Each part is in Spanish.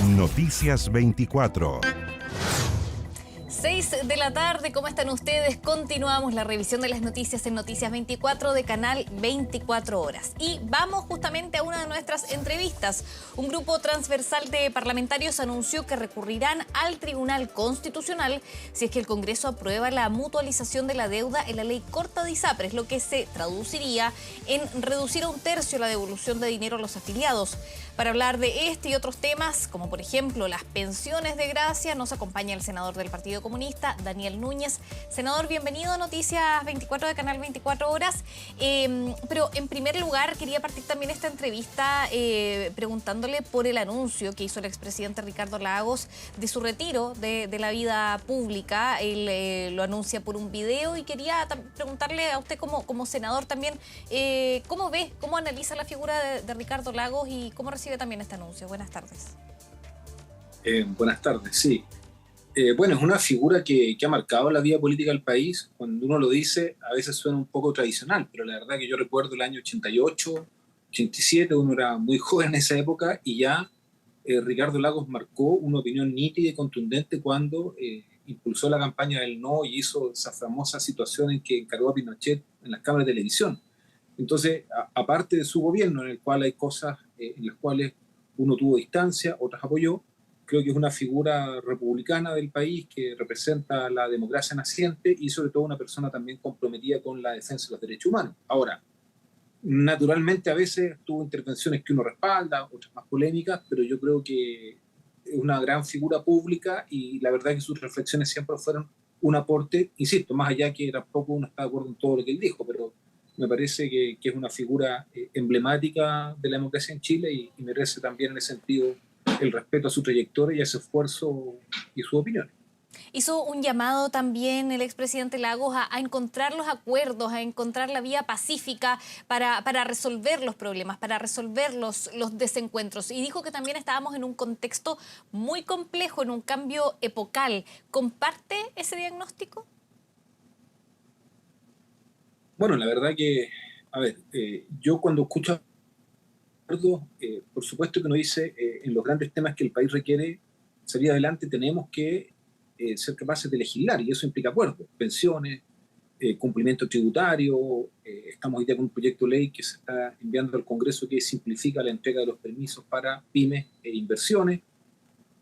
Noticias 24. 6 de la tarde, ¿cómo están ustedes? Continuamos la revisión de las noticias en Noticias 24 de Canal 24 Horas. Y vamos justamente a una de nuestras entrevistas. Un grupo transversal de parlamentarios anunció que recurrirán al Tribunal Constitucional si es que el Congreso aprueba la mutualización de la deuda en la ley corta de ISAPRES, lo que se traduciría en reducir a 1/3 la devolución de dinero a los afiliados. Para hablar de este y otros temas, como por ejemplo las pensiones de gracia, nos acompaña el senador del Partido Comunista, Daniel Núñez. Senador, bienvenido a Noticias 24 de Canal 24 Horas. Pero en primer lugar, quería partir también esta entrevista preguntándole por el anuncio que hizo el expresidente Ricardo Lagos de su retiro de la vida pública. Él lo anuncia por un video y quería preguntarle a usted como senador también, ¿cómo ve, cómo analiza la figura de Ricardo Lagos y cómo recibe también este anuncio? Buenas tardes. Buenas tardes, sí. Bueno, es una figura que ha marcado la vida política del país. Cuando uno lo dice, a veces suena un poco tradicional, pero la verdad que yo recuerdo el año 88, 87, uno era muy joven en esa época, y ya Ricardo Lagos marcó una opinión nítida y contundente cuando impulsó la campaña del no y hizo esa famosa situación en que encargó a Pinochet en las cámaras de televisión. Entonces, aparte de su gobierno, en el cual hay cosas en las cuales uno tuvo distancia, otras apoyó, creo que es una figura republicana del país que representa la democracia naciente y sobre todo una persona también comprometida con la defensa de los derechos humanos. Ahora, naturalmente a veces tuvo intervenciones que uno respalda, otras más polémicas, pero yo creo que es una gran figura pública y la verdad es que sus reflexiones siempre fueron un aporte, insisto, más allá que tampoco uno está de acuerdo en todo lo que él dijo, pero me parece que es una figura emblemática de la democracia en Chile y merece también en ese sentido el respeto a su trayectoria y a su esfuerzo y su opinión. Hizo un llamado también el expresidente Lagos a encontrar los acuerdos, a encontrar la vía pacífica para resolver los problemas, para resolver los desencuentros. Y dijo que también estábamos en un contexto muy complejo, en un cambio epocal. ¿Comparte ese diagnóstico? Bueno, la verdad que, a ver, yo cuando escucho por supuesto que uno dice, en los grandes temas que el país requiere salir adelante, tenemos que ser capaces de legislar, y eso implica acuerdos, pensiones, cumplimiento tributario. Estamos hoy día con un proyecto de ley que se está enviando al Congreso que simplifica la entrega de los permisos para pymes e inversiones.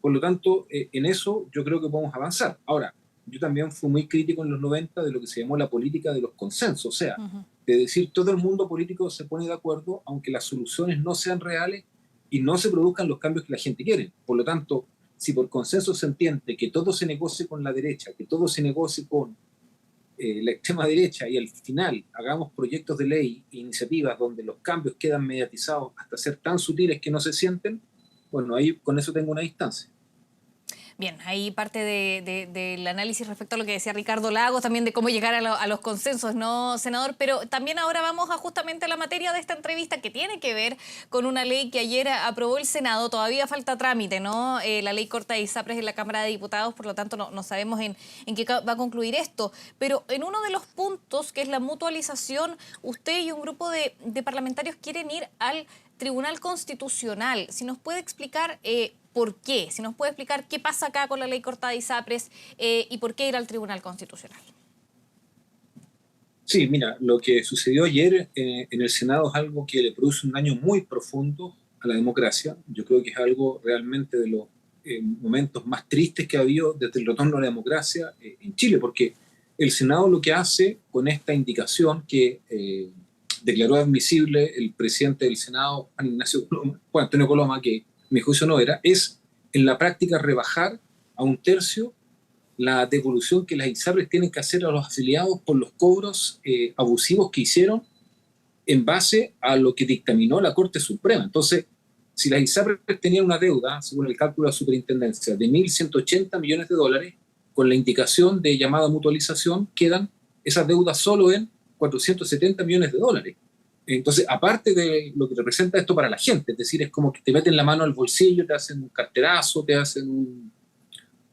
Por lo tanto, en eso yo creo que podemos avanzar. Ahora, yo también fui muy crítico en los 90 de lo que se llamó la política de los consensos, o sea, de decir todo el mundo político se pone de acuerdo aunque las soluciones no sean reales y no se produzcan los cambios que la gente quiere. Por lo tanto, si por consenso se entiende que todo se negocie con la derecha, que todo se negocie con la extrema derecha y al final hagamos proyectos de ley e iniciativas donde los cambios quedan mediatizados hasta ser tan sutiles que no se sienten, bueno, ahí con eso tengo una distancia. Bien, ahí parte del análisis respecto a lo que decía Ricardo Lagos, también de cómo llegar a los consensos, ¿no, senador? Pero también ahora vamos justamente a la materia de esta entrevista que tiene que ver con una ley que ayer aprobó el Senado. Todavía falta trámite, ¿no? La ley corta de ISAPRES en la Cámara de Diputados, por lo tanto no sabemos en qué va a concluir esto. Pero en uno de los puntos, que es la mutualización, usted y un grupo de parlamentarios quieren ir al Tribunal Constitucional. Si nos puede explicar por qué, si nos puede explicar qué pasa acá con la ley corta de ISAPRES y por qué ir al Tribunal Constitucional. Sí, mira, lo que sucedió ayer en el Senado es algo que le produce un daño muy profundo a la democracia. Yo creo que es algo realmente de los momentos más tristes que ha habido desde el retorno a la democracia en Chile, porque el Senado lo que hace con esta indicación que declaró admisible el presidente del Senado, Juan Antonio Coloma, que mi juicio no era, es en la práctica rebajar a 1/3 la devolución que las ISAPRES tienen que hacer a los afiliados por los cobros abusivos que hicieron en base a lo que dictaminó la Corte Suprema. Entonces, si las ISAPRES tenían una deuda, según el cálculo de la superintendencia, de $1.180 millones, con la indicación de llamada mutualización, quedan esas deudas solo en $470 millones. Entonces, aparte de lo que representa esto para la gente, es decir, es como que te meten la mano al bolsillo, te hacen un carterazo, te hacen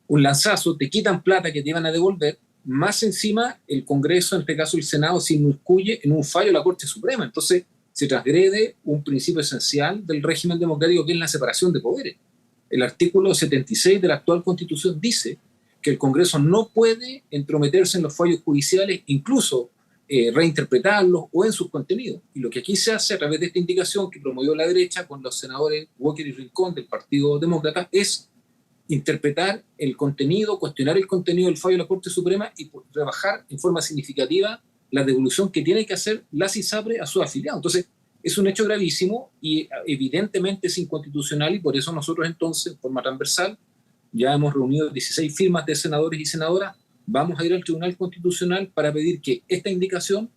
un lanzazo, te quitan plata que te iban a devolver, más encima el Congreso, en este caso el Senado, se inmiscuye en un fallo de la Corte Suprema. Entonces se transgrede un principio esencial del régimen democrático, que es la separación de poderes. el artículo 76 de la actual Constitución dice que el Congreso no puede entrometerse en los fallos judiciales, incluso reinterpretarlos o en sus contenidos. Y lo que aquí se hace a través de esta indicación que promovió la derecha con los senadores Walker y Rincón del Partido Demócrata es interpretar el contenido, cuestionar el contenido del fallo de la Corte Suprema y rebajar en forma significativa la devolución que tiene que hacer las ISAPRE a sus afiliados. Entonces, es un hecho gravísimo y evidentemente es inconstitucional, y por eso nosotros entonces, de forma transversal, ya hemos reunido 16 firmas de senadores y senadoras. Vamos a ir al Tribunal Constitucional para pedir que esta indicación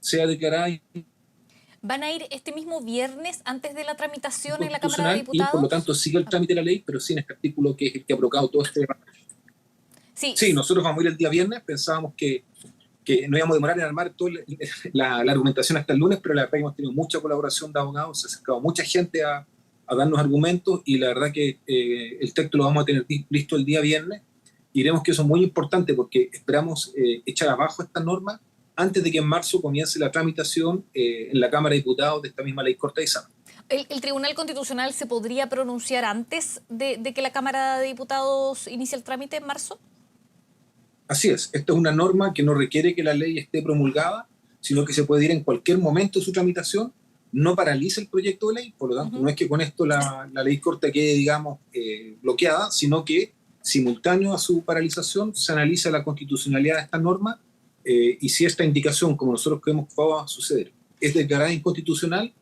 sea declarada ¿Van a ir este mismo viernes antes de la tramitación en la Cámara de y Diputados? por lo tanto sigue el trámite de la ley, pero sin este artículo que es el que ha provocado todo este debate. Sí, nosotros vamos a ir el día viernes. Pensábamos que no íbamos a demorar en armar toda la argumentación hasta el lunes, pero la verdad que hemos tenido mucha colaboración de abogados, se ha acercado mucha gente a darnos argumentos, y la verdad que el texto lo vamos a tener listo el día viernes. Y creemos que eso es muy importante porque esperamos echar abajo esta norma antes de que en marzo comience la tramitación en la Cámara de Diputados de esta misma ley corta y sana. ¿El Tribunal Constitucional se podría pronunciar antes de que la Cámara de Diputados inicie el trámite en marzo? Así es, esta es una norma que no requiere que la ley esté promulgada, sino que se puede ir en cualquier momento de su tramitación, no paraliza el proyecto de ley, por lo tanto no es que con esto la ley corta quede, digamos, bloqueada, sino que simultáneo a su paralización se analiza la constitucionalidad de esta norma, y si esta indicación, como nosotros creemos que va a suceder, es declarada inconstitucional,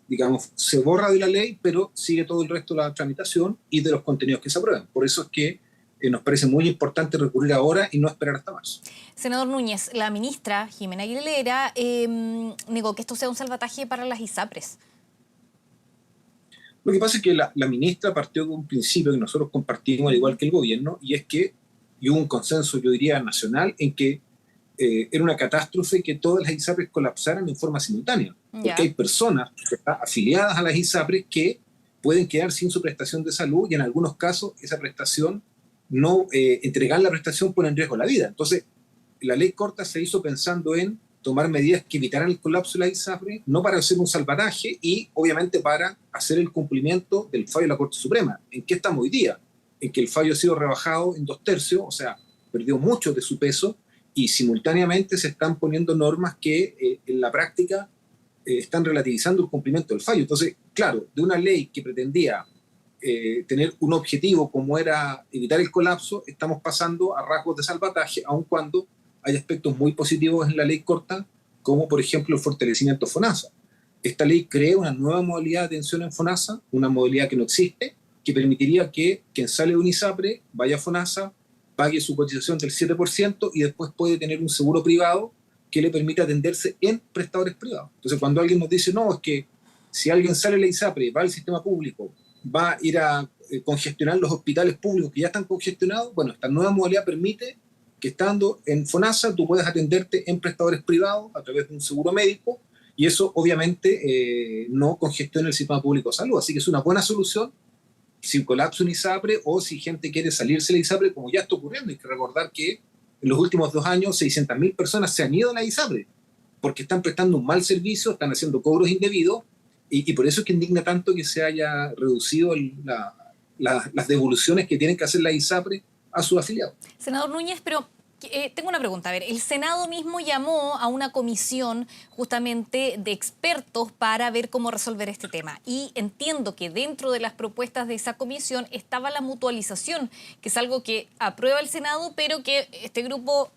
digamos, se borra de la ley, pero sigue todo el resto de la tramitación y de los contenidos que se aprueban. Por eso es que nos parece muy importante recurrir ahora y no esperar hasta marzo. Senador Núñez, la ministra Jimena Aguilera negó que esto sea un salvataje para las ISAPRES. Lo que pasa es que la ministra partió de un principio que nosotros compartimos al igual que el gobierno, y es que hubo un consenso, yo diría, nacional, en que era una catástrofe que todas las ISAPRES colapsaran en forma simultánea. Porque hay personas afiliadas a las ISAPRES que pueden quedar sin su prestación de salud, y en algunos casos esa prestación, no entregar la prestación pone en riesgo la vida. Entonces, la ley corta se hizo pensando en tomar medidas que evitaran el colapso de la ISAPRE, no para hacer un salvataje y obviamente para hacer el cumplimiento del fallo de la Corte Suprema. ¿En qué estamos hoy día? En que el fallo ha sido rebajado en 2/3, o sea, perdió mucho de su peso, y simultáneamente se están poniendo normas que en la práctica están relativizando el cumplimiento del fallo. Entonces, claro, de una ley que pretendía tener un objetivo como era evitar el colapso, estamos pasando a rasgos de salvataje, aun cuando hay aspectos muy positivos en la ley corta, como por ejemplo el fortalecimiento de FONASA. Esta ley crea una nueva modalidad de atención en FONASA, una modalidad que no existe, que permitiría que quien sale de un ISAPRE vaya a FONASA, pague su cotización del 7% y después puede tener un seguro privado que le permita atenderse en prestadores privados. Entonces, cuando alguien nos dice, no, es que si alguien sale de la ISAPRE, va al sistema público, va a ir a congestionar los hospitales públicos que ya están congestionados, bueno, esta nueva modalidad permite que estando en FONASA tú puedas atenderte en prestadores privados a través de un seguro médico, y eso obviamente no congestiona el sistema público de salud. Así que es una buena solución si colapsa un ISAPRE o si gente quiere salirse de la ISAPRE, como ya está ocurriendo. Hay que recordar que en los últimos 2 años 600.000 personas se han ido a la ISAPRE porque están prestando un mal servicio, están haciendo cobros indebidos, y por eso es que indigna tanto que se haya reducido las devoluciones que tienen que hacer la ISAPRE a sus afiliados. Senador Núñez, pero tengo una pregunta. A ver, el Senado mismo llamó a una comisión justamente de expertos para ver cómo resolver este tema. Y entiendo que dentro de las propuestas de esa comisión estaba la mutualización, que es algo que aprueba el Senado, pero que este grupo,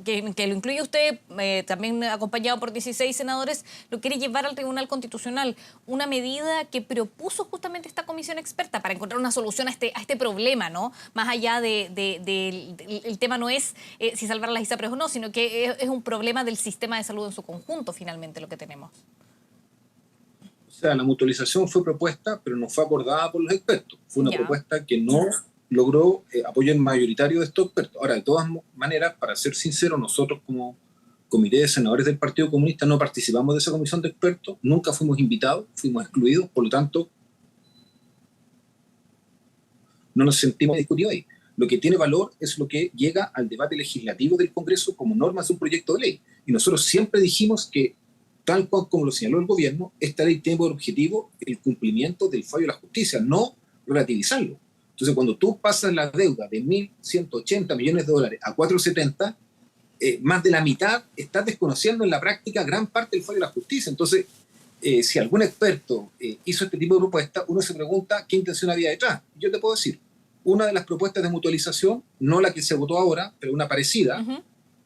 que lo incluye usted, también acompañado por 16 senadores, lo quiere llevar al Tribunal Constitucional. Una medida que propuso justamente esta comisión experta para encontrar una solución a este problema, ¿no? Más allá el tema no es si salvar las ISAPRES o no, sino que es un problema del sistema de salud en su conjunto, finalmente, lo que tenemos. O sea, la mutualización fue propuesta, pero no fue acordada por los expertos. Fue una propuesta que no logró apoyo mayoritario de estos expertos. Ahora, de todas maneras, para ser sincero, nosotros como Comité de Senadores del Partido Comunista no participamos de esa comisión de expertos, nunca fuimos invitados, fuimos excluidos, por lo tanto, no nos sentimos discutidos ahí. Lo que tiene valor es lo que llega al debate legislativo del Congreso como normas de un proyecto de ley. Y nosotros siempre dijimos que, tal cual como lo señaló el gobierno, esta ley tiene por objetivo el cumplimiento del fallo de la justicia, no relativizarlo. Entonces, cuando tú pasas la deuda de 1.180 millones de dólares a 470, más de la mitad estás desconociendo en la práctica gran parte del fallo de la justicia. Entonces, si algún experto hizo este tipo de propuesta, uno se pregunta qué intención había detrás. Yo te puedo decir, una de las propuestas de mutualización, no la que se votó ahora, pero una parecida,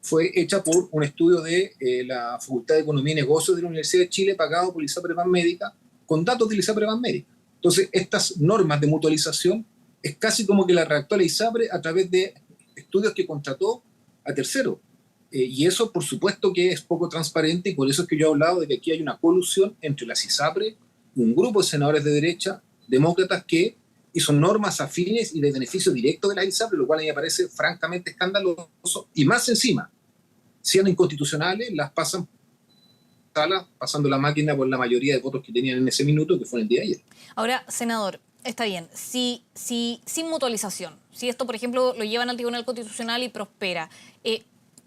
fue hecha por un estudio de la Facultad de Economía y Negocios de la Universidad de Chile, pagado por ISAPRE Banmédica, con datos de ISAPRE Banmédica. Entonces, estas normas de mutualización es casi como que la redactó la ISAPRE a través de estudios que contrató a terceros. Y eso, por supuesto, que es poco transparente, y por eso es que yo he hablado de que aquí hay una colusión entre las ISAPRE, un grupo de senadores de derecha, demócratas, que hizo normas afines y de beneficio directo de las ISAPRE, lo cual a mí me parece francamente escandaloso, y más encima, siendo inconstitucionales, las pasan pasando la máquina por la mayoría de votos que tenían en ese minuto, que fue en el día de ayer. Ahora, senador, está bien, si sin mutualización, si esto, por ejemplo, lo llevan al Tribunal Constitucional y prospera,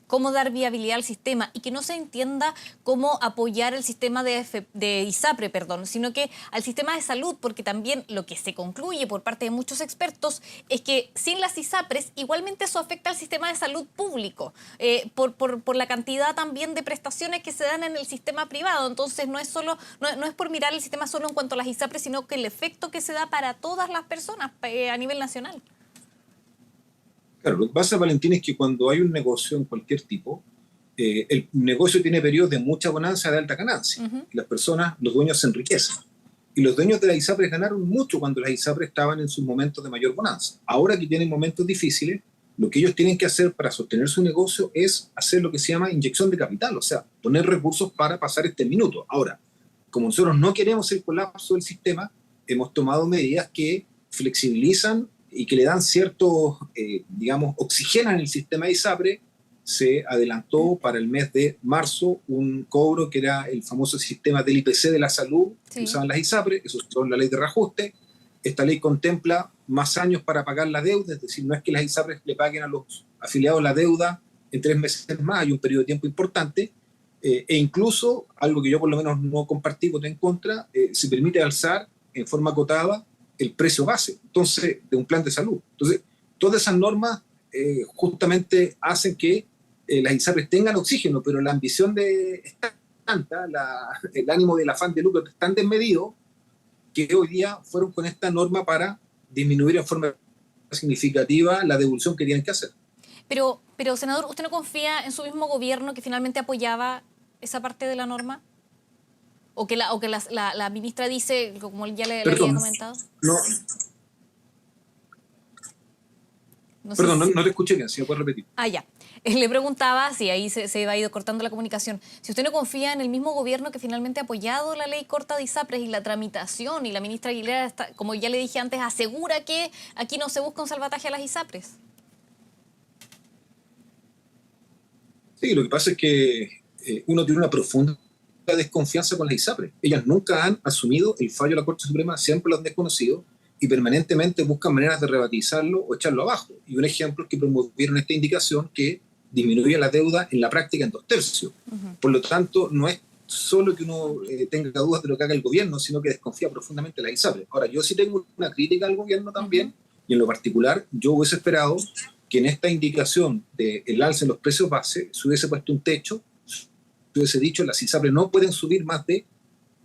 cómo dar viabilidad al sistema y que no se entienda cómo apoyar el sistema de ISAPRE, sino que al sistema de salud, porque también lo que se concluye por parte de muchos expertos es que sin las ISAPRES igualmente eso afecta al sistema de salud público, por la cantidad también de prestaciones que se dan en el sistema privado. Entonces no es por mirar el sistema solo en cuanto a las ISAPRES, sino que el efecto que se da para todas las personas a nivel nacional. Claro, lo que pasa, Valentín, es que cuando hay un negocio en cualquier tipo, el negocio tiene periodos de mucha bonanza, de alta ganancia. Y las personas, los dueños se enriquecen. Y los dueños de las ISAPRES ganaron mucho cuando las ISAPRES estaban en sus momentos de mayor bonanza. Ahora que tienen momentos difíciles, lo que ellos tienen que hacer para sostener su negocio es hacer lo que se llama inyección de capital, o sea, poner recursos para pasar este minuto. Ahora, como nosotros no queremos el colapso del sistema, hemos tomado medidas que flexibilizan y que le dan cierto, oxigenan el sistema de ISAPRE. Se adelantó para el mes de marzo un cobro que era el famoso sistema del IPC de la salud, que usaban las ISAPRE, eso es la ley de reajuste. Esta ley contempla más años para pagar la deuda, es decir, no es que las ISAPRE le paguen a los afiliados la deuda en 3 meses más, hay un periodo de tiempo importante, e incluso, algo que yo por lo menos no compartí, voté en contra, se permite alzar en forma acotada el precio base, entonces, de un plan de salud. Entonces, todas esas normas justamente hacen que las ISAPRES tengan oxígeno, pero la ambición es tanta, el ánimo del afán de lucro es tan desmedido, que hoy día fueron con esta norma para disminuir en forma significativa la devolución que tenían que hacer. Pero, senador, ¿usted no confía en su mismo gobierno que finalmente apoyaba esa parte de la norma? ¿O que la ministra dice, como ya le había comentado? No te escuché bien, si me puedes repetir. Ya. Le preguntaba, si ahí se ha ido cortando la comunicación, si usted no confía en el mismo gobierno que finalmente ha apoyado la ley corta de ISAPRES y la tramitación, y la ministra Aguilera, como ya le dije antes, asegura que aquí no se busca un salvataje a las ISAPRES. Sí, lo que pasa es que uno tiene una profunda desconfianza con las ISAPRES. Ellas nunca han asumido el fallo de la Corte Suprema, siempre lo han desconocido y permanentemente buscan maneras de rebatizarlo o echarlo abajo. Y un ejemplo es que promovieron esta indicación que disminuía la deuda en la práctica en 2/3. Por lo tanto, no es solo que uno tenga dudas de lo que haga el gobierno, sino que desconfía profundamente de las ISAPRES. Ahora, yo sí tengo una crítica al gobierno también, y en lo particular, yo hubiese esperado que en esta indicación del alza en los precios base se hubiese puesto un techo, se hubiese dicho las ISAPRES no pueden subir más de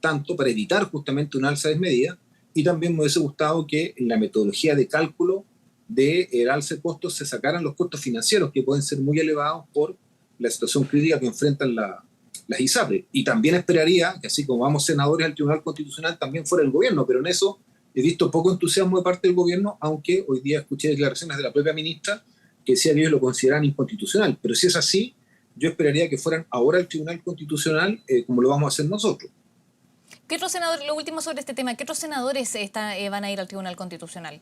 tanto para evitar justamente una alza desmedida, y también me hubiese gustado que en la metodología de cálculo del alza de costos se sacaran los costos financieros, que pueden ser muy elevados por la situación crítica que enfrentan las ISAPRES. Y también esperaría que, así como vamos senadores al Tribunal Constitucional, también fuera el gobierno, pero en eso he visto poco entusiasmo de parte del gobierno, aunque hoy día escuché declaraciones de la propia ministra que decía que ellos lo consideran inconstitucional. Pero si es así, yo esperaría que fueran ahora al Tribunal Constitucional, como lo vamos a hacer nosotros. ¿Qué otros senadores, lo último sobre este tema, qué otros senadores van a ir al Tribunal Constitucional?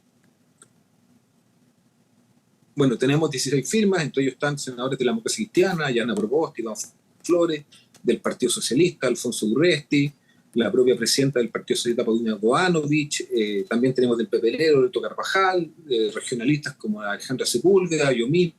Bueno, tenemos 16 firmas, entre ellos están senadores de la Democracia Cristiana, Yana Proboste, Iván Flores, del Partido Socialista, Alfonso Urresti, la propia presidenta del Partido Socialista, Paulina Boanovich, también tenemos del PPL, Loreto Carvajal, regionalistas como Alejandra Sepúlveda, yo mismo,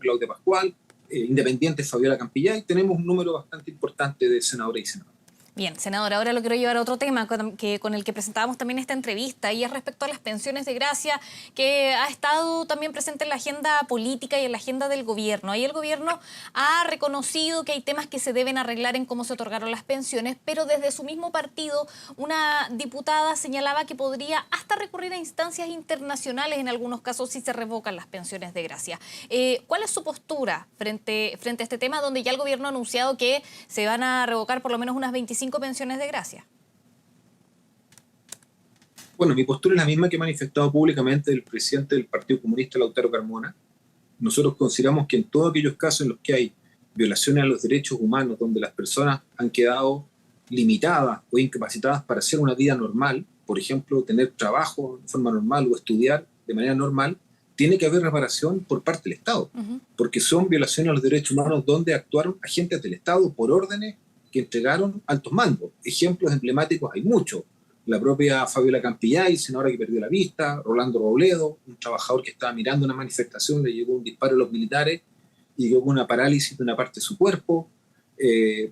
Claudia Pascual, independientes, Fabiola Campillay. Tenemos un número bastante importante de senadores y senadoras. Bien, senador, ahora lo quiero llevar a otro tema con el que presentábamos también esta entrevista, y es respecto a las pensiones de gracia, que ha estado también presente en la agenda política y en la agenda del gobierno. Ahí el gobierno ha reconocido que hay temas que se deben arreglar en cómo se otorgaron las pensiones, pero desde su mismo partido una diputada señalaba que podría hasta recurrir a instancias internacionales en algunos casos si se revocan las pensiones de gracia. ¿Cuál es su postura frente a este tema, donde ya el gobierno ha anunciado que se van a revocar por lo menos unas 25 pensiones de gracia? Bueno, mi postura es la misma que ha manifestado públicamente el presidente del Partido Comunista, Lautaro Carmona. Nosotros consideramos que en todos aquellos casos en los que hay violaciones a los derechos humanos, donde las personas han quedado limitadas o incapacitadas para hacer una vida normal, por ejemplo, tener trabajo de forma normal o estudiar de manera normal, tiene que haber reparación por parte del Estado, porque son violaciones a los derechos humanos donde actuaron agentes del Estado por órdenes que entregaron altos mandos. Ejemplos emblemáticos hay muchos. La propia Fabiola Campillay, senadora que perdió la vista, Rolando Robledo, un trabajador que estaba mirando una manifestación, le llegó un disparo a los militares y llegó una parálisis de una parte de su cuerpo.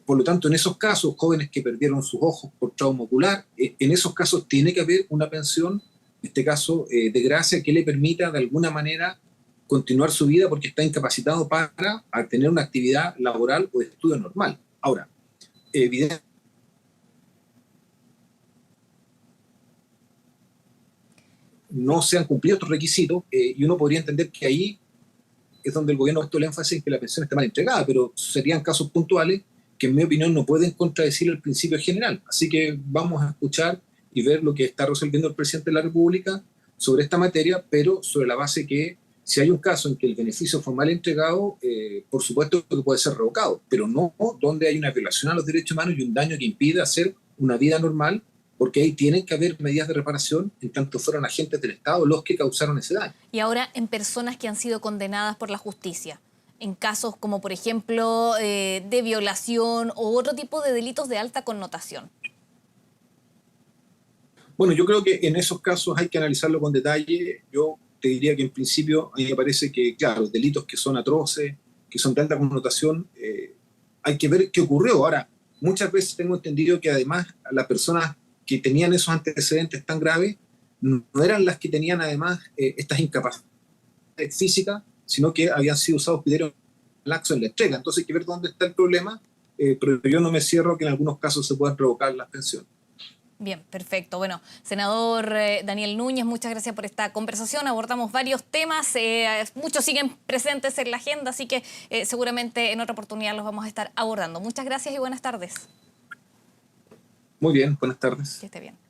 Por lo tanto, en esos casos, jóvenes que perdieron sus ojos por trauma ocular, en esos casos tiene que haber una pensión, en este caso de gracia, que le permita de alguna manera continuar su vida porque está incapacitado para tener una actividad laboral o de estudio normal. Ahora, evidentemente, no se han cumplido estos requisitos y uno podría entender que ahí es donde el gobierno ha puesto el énfasis en que la pensión está mal entregada, pero serían casos puntuales que en mi opinión no pueden contradecir el principio general. Así que vamos a escuchar y ver lo que está resolviendo el presidente de la República sobre esta materia, pero sobre la base que si hay un caso en que el beneficio fue mal entregado, por supuesto que puede ser revocado, pero no donde hay una violación a los derechos humanos y un daño que impide hacer una vida normal, porque ahí tienen que haber medidas de reparación en tanto fueron agentes del Estado los que causaron ese daño. Y ahora en personas que han sido condenadas por la justicia, en casos como por ejemplo de violación o otro tipo de delitos de alta connotación. Bueno, yo creo que en esos casos hay que analizarlo con detalle. Yo te diría que en principio a mí me parece que, claro, delitos que son atroces, que son de alta connotación, hay que ver qué ocurrió. Ahora, muchas veces tengo entendido que además las personas que tenían esos antecedentes tan graves no eran las que tenían además estas incapacidades físicas, sino que habían sido usados criterios laxos en la entrega. Entonces hay que ver dónde está el problema, pero yo no me cierro que en algunos casos se puedan revocar las pensiones. Bien, perfecto. Bueno, senador Daniel Núñez, muchas gracias por esta conversación. Abordamos varios temas, muchos siguen presentes en la agenda, así que seguramente en otra oportunidad los vamos a estar abordando. Muchas gracias y buenas tardes. Muy bien, buenas tardes. Que esté bien.